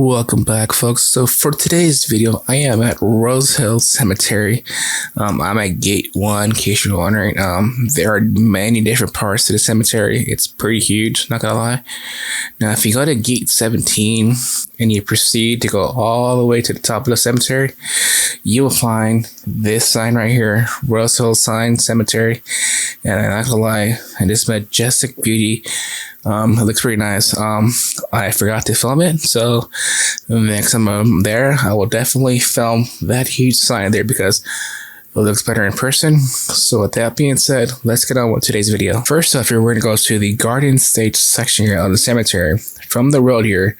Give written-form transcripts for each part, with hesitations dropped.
Welcome back, folks. So for today's video, I am at Rose Hill Cemetery. I'm at Gate 1, in case you're wondering. There are many different parts to the cemetery. It's pretty huge, not gonna lie. Now, if you go to Gate 17 and you proceed to go all the way to the top of the cemetery, you will find this sign right here, Rose Hill Sign Cemetery. And I'm not gonna lie, and this majestic beauty, it looks pretty nice. I forgot to film it, so next time I'm there, I will definitely film that huge sign there because it looks better in person. So with that being said, let's get on with today's video. First off, we're going to go to the garden stage section here of the cemetery. From the road here,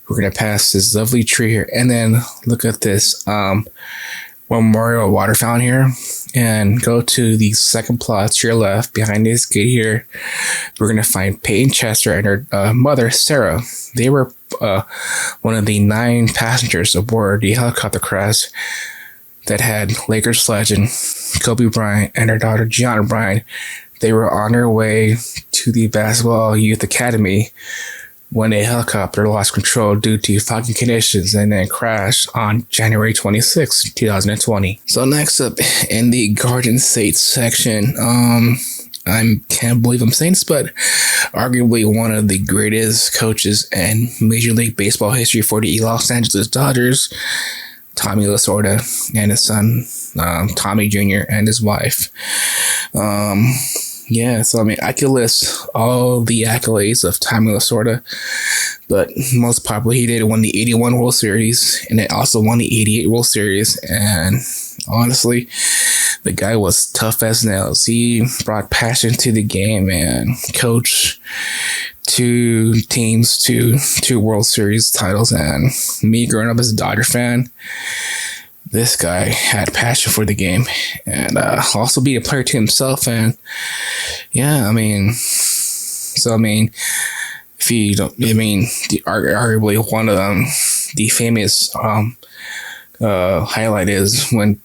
we're going to pass this lovely tree here, and then look at this memorial water fountain here, and go to the second plot to your left. Behind this gate here, we're going to find Payton Chester and her mother, Sarah. They were one of the 9 passengers aboard the helicopter crash that had Lakers legend Kobe Bryant and her daughter, Gianna Bryant. They were on their way to the Basketball Youth Academy when a helicopter lost control due to foggy conditions and then crashed on January 26, 2020. So next up in the Garden State section, I can't believe I'm saying this, but arguably one of the greatest coaches in Major League Baseball history for the Los Angeles Dodgers, Tommy Lasorda, and his son, Tommy Jr., and his wife. So I mean, I could list all the accolades of Tommy Lasorda, but most probably he did win the 81 World Series, and then also won the 88 World Series, and honestly, the guy was tough as nails. He brought passion to the game and coached 2 teams to 2 World Series titles, and me growing up as a Dodger fan, this guy had passion for the game and also be a player to himself. And yeah, I mean, if you don't, arguably one of the famous highlight is when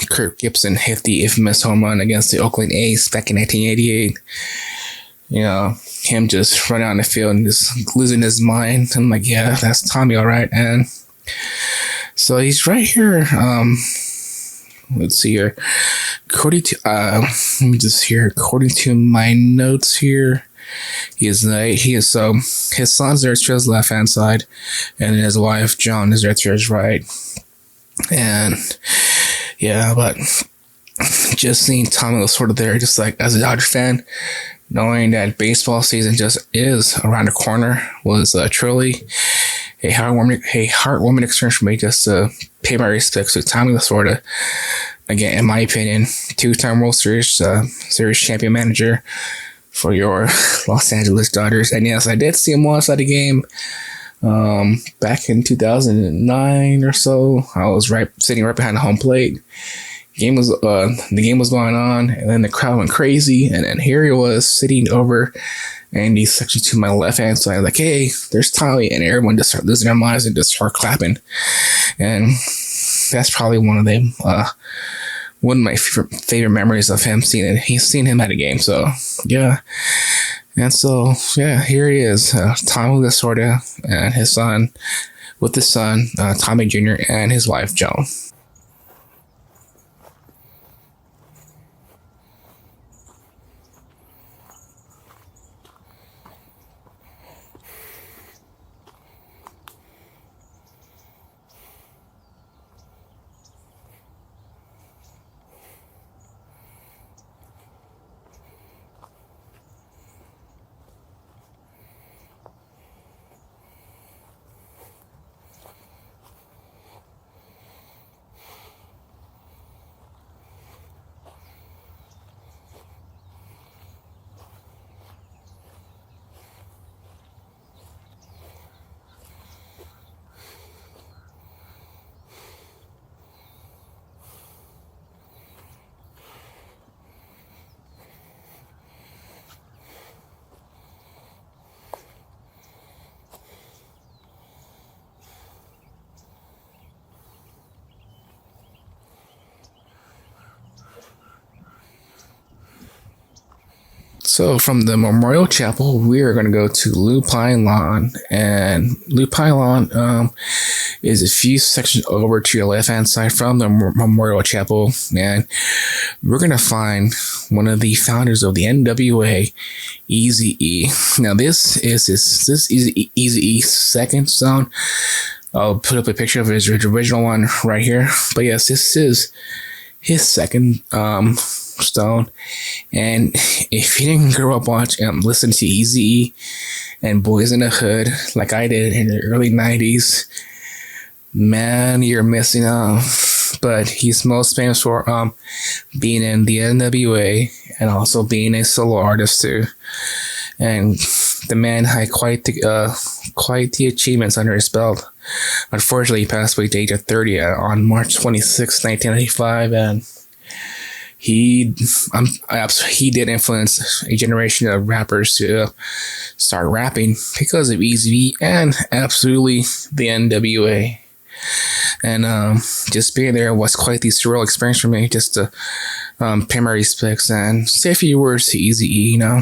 Kirk Gibson hit the infamous home run against the Oakland A's back in 1988. You know, him just running on the field and just losing his mind. I'm like, yeah, that's Tommy, all right. And so he's right here. Let's see here. According to my notes here, his son's there to his left hand side, and his wife Joan is there to his right. And yeah, but just seeing Tommy Lasorda there, just like as a Dodger fan, knowing that baseball season just is around the corner, was truly a heartwarming experience for me, just to pay my respects to Tommy Lasorda. Again, in my opinion, 2-time World Series champion manager for your Los Angeles Dodgers. And yes, I did see him once at a game back in 2009 or so. I was sitting right behind the home plate. The game was going on, and then the crowd went crazy, and then here he was sitting over in the section to my left hand side, like, hey, there's Tommy, and everyone just started losing their minds and just start clapping. And that's probably one of my favorite memories of him seeing him at a game. So yeah, and so yeah, here he is, Tommy Lasorda and his son, Tommy Jr., and his wife Joan. So from the Memorial Chapel, we are going to go to Lupine Lawn, and Lupine Lawn is a few sections over to your left-hand side from the Memorial Chapel, and we're going to find one of the founders of the NWA, Eazy-E. Now this is Eazy-E's second stone. I'll put up a picture of his original one right here. But yes, this is his second stone. And if you didn't grow up listen to Eazy-E and Boys in the Hood like I did in the early 90s, man, you're missing out. But he's most famous for being in the NWA and also being a solo artist too. And the man had quite the achievements under his belt. Unfortunately, he passed away at the age of 30 on March 26, 1995, and he did influence a generation of rappers to start rapping because of Eazy-E and absolutely the NWA. And just being there was quite the surreal experience for me, just to pay my respects and say a few words to Eazy-E, you know.